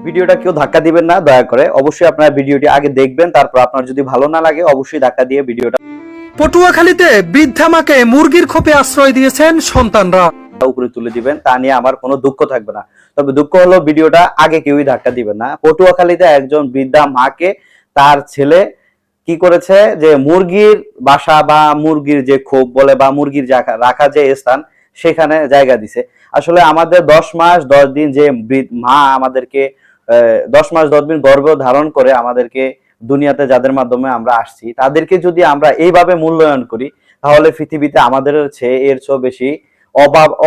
ভিডিওটা কেউ ধাক্কা দিবেন না দয়া করে, অবশ্যই আপনারা ভিডিওটি আগে দেখবেন, তারপর আপনার যদি ভালো না লাগে অবশ্যই ধাক্কা দিয়ে ভিডিওটা পটুয়াখালীতে বৃদ্ধা মাকে মুরগির খোপে আশ্রয় দিয়েছেন সন্তানরা। উপরে তুলে দিবেন, তা নিয়ে আমার কোনো দুঃখ থাকবে না। তবে দুঃখ হলো ভিডিওটা আগে কেউই ধাক্কা দিবেন না। পটুয়াখালীতে একজন বৃদ্ধা মাকে তার ছেলে কি করেছে, যে মুরগির বাসা বা মুরগির যে খোপ বলে বা মুরগির রাখা যে স্থান সেখানে জায়গা দিছে। আসলে আমাদের 10 মাস 10 দিন যে মা আমাদেরকে 10 মাস 10 দিন গর্ভ ধারণ করে আমাদেরকে দুনিয়াতে যাদের মাধ্যমে আমরা আসছি, তাদেরকে যদি আমরা এইভাবে মূল্যায়ন করি তাহলে পৃথিবীতে আমাদের চেয়ে এর চেয়ে বেশি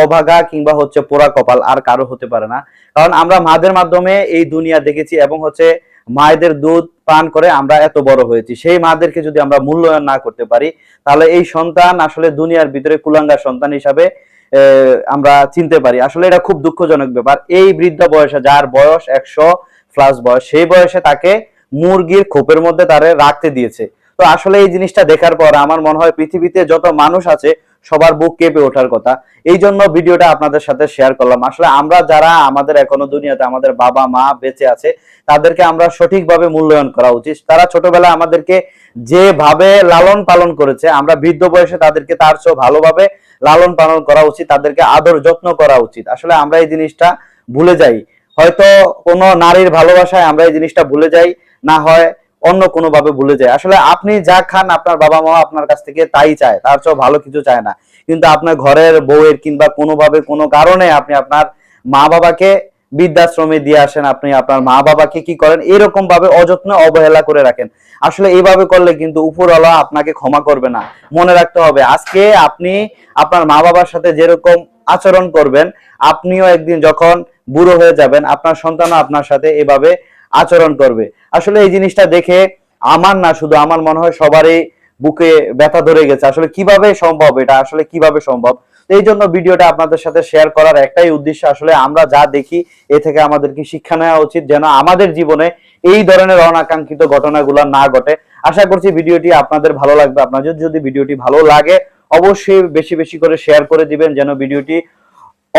অভাগা কিংবা হচ্ছে পোড়া কপাল আর কারো হতে পারে না। কারণ আমরা মাদের মাধ্যমে এই দুনিয়া দেখেছি এবং হচ্ছে মায়েদের দুধ পান করে আমরা এত বড় হয়েছি। সেই মাদেরকে যদি আমরা মূল্যায়ন না করতে পারি তাহলে এই সন্তান আসলে দুনিয়ার ভিতরে কুলাঙ্গার সন্তান হিসাবে আমরা চিনতে পারি। আসলে এটা খুব দুঃখজনক ব্যাপার। এই বৃদ্ধ বয়সে, যার বয়স 100+ বয়স, সেই বয়সে তাকে মুরগির খোপের মধ্যে তারে রাখতে দিয়েছে। তো আসলে এই জিনিসটা দেখার পর আমার মনে হয় পৃথিবীতে যত মানুষ আছে সবার বুক কেঁপে ওঠার কথা। এই জন্য ভিডিওটা আপনাদের সাথে শেয়ার করলাম। আসলে আমরা যারা আমাদের এখনো দুনিয়াতে আমাদের বাবা মা বেঁচে আছে তাদেরকে আমরা সঠিকভাবে মূল্যায়ন করা উচিত। তারা ছোটবেলায় আমাদেরকে যেভাবে লালন পালন করেছে, আমরা বৃদ্ধ বয়সে তাদেরকে তার চেয়ে ভালোভাবে লালন পালন করা উচিত, তাদেরকে আদর যত্ন করা উচিত। আসলে আমরা এই জিনিসটা ভুলে যাই, হয়তো কোনো নারীর ভালোবাসায় আমরা এই জিনিসটা ভুলে যাই, না হয় অন্য কোনো ভাবে ভুলে যায়। আসলে আপনি যা খান আপনার বাবা মা আপনার কাছ থেকে তাই চায়, তার চেয়ে ভালো কিছু চায় না। কিন্তু আপনার ঘরের বউয়ের কিংবা কোনোভাবে কোনো কারণে আপনি আপনার মা বাবাকে বৃদ্ধাশ্রমে দিয়ে আসেন, আপনি আপনার মা বাবাকে কি করেন, এরকম ভাবে অযত্ন অবহেলা করে রাখেন। আসলে এইভাবে করলে কিন্তু উপরওয়ালা আপনাকে ক্ষমা করবে না। মনে রাখতে হবে, আজকে আপনি আপনার মা বাবার সাথে যেরকম আচরণ করবেন, আপনিও একদিন যখন বুড়ো হয়ে যাবেন আপনার সন্তানও আপনার সাথে এভাবে আচরণ করবে। আসলে এই জিনিসটা দেখে আমার না, শুধু আমার মনে হয় সবারই বুকে ব্যথা ধরে গেছে। আসলে কিভাবে সম্ভব, এটা আসলে কিভাবে সম্ভব? এই জন্য ভিডিওটা আপনাদের সাথে শেয়ার করার একটাই উদ্দেশ্য, আসলে আমরা যা দেখি এ থেকে আমাদেরকে শিক্ষা নেওয়া উচিত, যেন আমাদের জীবনে এই ধরনের অনাকাঙ্ক্ষিত ঘটনাগুলো না ঘটে। আশা করছি ভিডিওটি আপনাদের ভালো লাগবে। আপনাদের যদি ভিডিওটি ভালো লাগে অবশ্যই বেশি বেশি করে শেয়ার করে দিবেন, যেন ভিডিওটি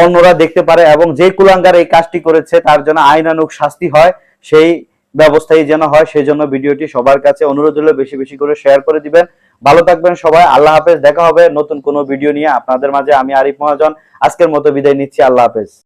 অন্যরা দেখতে পারে এবং যে কুলাঙ্গার এই কাজটি করেছে তার জন্য আইনানুগ শাস্তি হয়, সেই ব্যবস্থাই যেন হয়। সেই জন্য ভিডিওটি সবার কাছে অনুরোধ হলো বেশি বেশি করে শেয়ার করে দিবেন। ভালো থাকবেন সবাই, আল্লাহ হাফেজ। দেখা হবে নতুন কোনো ভিডিও নিয়ে আপনাদের মাঝে। আমি আরিফ মহাজন আজকের মতো বিদায় নিচ্ছি, আল্লাহ হাফেজ।